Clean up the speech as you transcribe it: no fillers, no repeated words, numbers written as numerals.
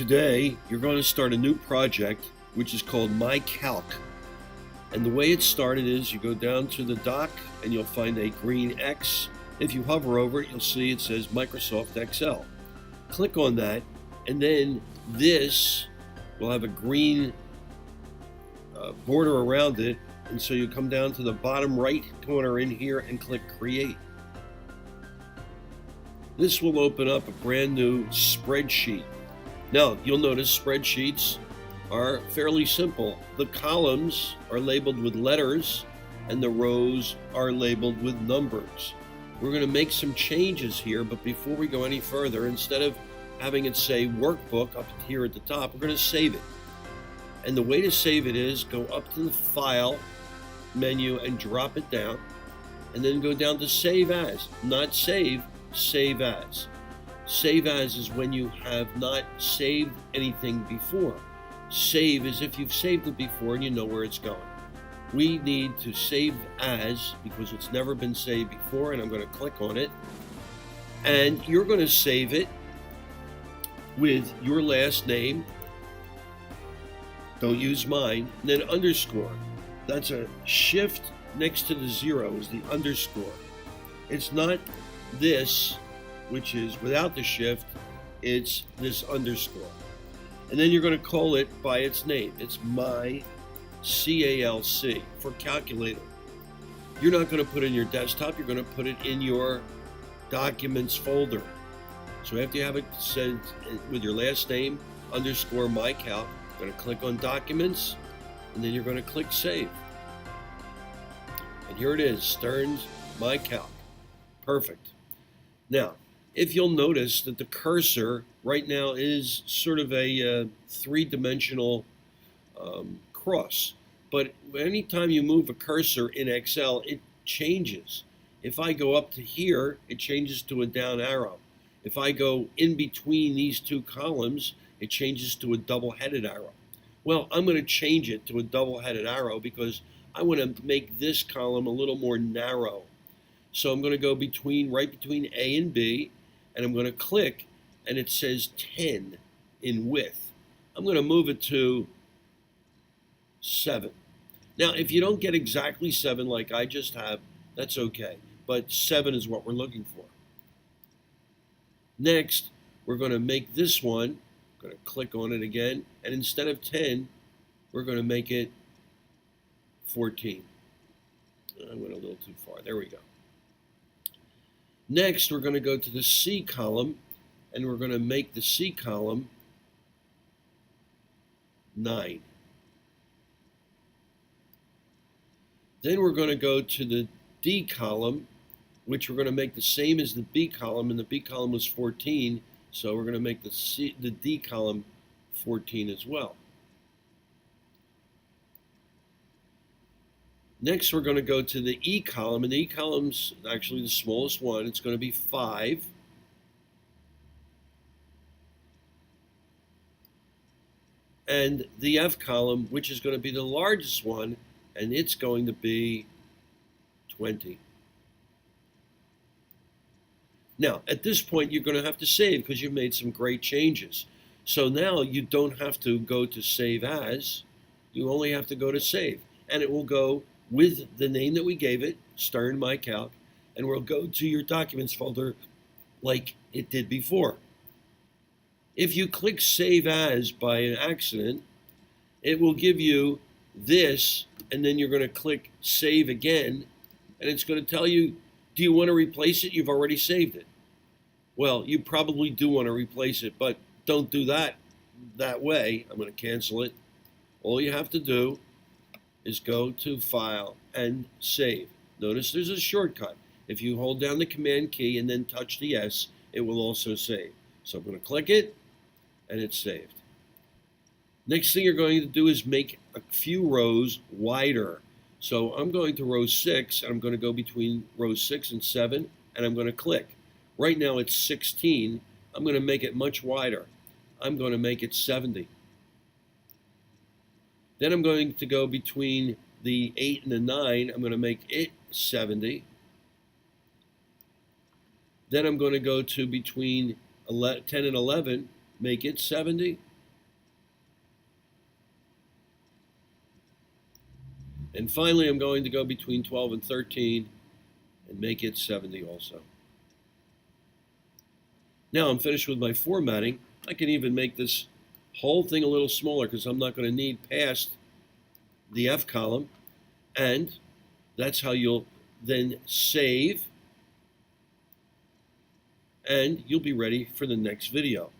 Today, you're going to start a new project which is called My Calc. And the way it started is you go down to the dock and you'll find a green X. If you hover over it, you'll see it says Microsoft Excel. Click on that, and then this will have a green border around it. And so you come down to the bottom right corner in here and click Create. This will open up a brand new spreadsheet. Now, you'll notice spreadsheets are fairly simple. The columns are labeled with letters and the rows are labeled with numbers. We're going to make some changes here, but before we go any further, instead of having it say workbook up here at the top, we're going to save it. And the way to save it is go up to the File menu and drop it down, and then go down to Save As. Not Save, Save As. Save As is when you have not saved anything before. Save is if you've saved it before and you know where it's going. We need to save as because it's never been saved before, and I'm going to click on it. And you're going to save it with your last name. Don't use mine. And then underscore. That's a shift next to the 0 is the underscore. It's not this, which is without the shift, it's this underscore. And then you're going to call it by its name. It's My CALC for calculator. You're not going to put it in your desktop, you're going to put it in your documents folder. So after you have it said with your last name, underscore My Calc, you're going to click on Documents, and then you're going to click Save. And here it is, Stearns My Calc. Perfect. Now, if you'll notice that the cursor right now is sort of a three-dimensional cross. But anytime you move a cursor in Excel, it changes. If I go up to here, it changes to a down arrow. If I go in between these two columns, it changes to a double-headed arrow. Well, I'm going to change it to a double-headed arrow because I want to make this column a little more narrow. So I'm going to go right between A and B, and I'm going to click, and it says 10 in width. I'm going to move it to 7. Now, if you don't get exactly 7 like I just have, that's okay. But 7 is what we're looking for. Next, we're going to make this one, I'm going to click on it again, and instead of 10, we're going to make it 14. I went a little too far. There we go. Next, we're going to go to the C column, and we're going to make the C column 9. Then we're going to go to the D column, which we're going to make the same as the B column, and the B column was 14, so we're going to make the D column 14 as well. Next, we're going to go to the E column, and the E column's actually the smallest one. It's going to be 5. And the F column, which is going to be the largest one, and it's going to be 20. Now, at this point, you're going to have to save because you've made some great changes. So now you don't have to go to Save As. You only have to go to Save, and it will go with the name that we gave it, Stern My Calc, and we'll go to your Documents folder like it did before. If you click Save As by an accident, it will give you this, and then you're going to click Save again, and it's going to tell you, do you want to replace it? You've already saved it. Well, you probably do want to replace it, but don't do that way. I'm going to cancel it. All you have to do is go to File and Save. Notice there's a shortcut. If you hold down the Command key and then touch the S, it will also save. So I'm going to click it, and it's saved. Next thing you're going to do is make a few rows wider. So I'm going to row 6, and I'm going to go between rows 6 and 7, and I'm going to click. Right now it's 16. I'm going to make it much wider. I'm going to make it 70. Then I'm going to go between the 8 and the 9. I'm going to make it 70. Then I'm going to go to between 10 and 11, make it 70. And finally, I'm going to go between 12 and 13 and make it 70 also. Now I'm finished with my formatting. I can even make this whole thing a little smaller because I'm not going to need past the F column. And that's how you'll then save, and you'll be ready for the next video.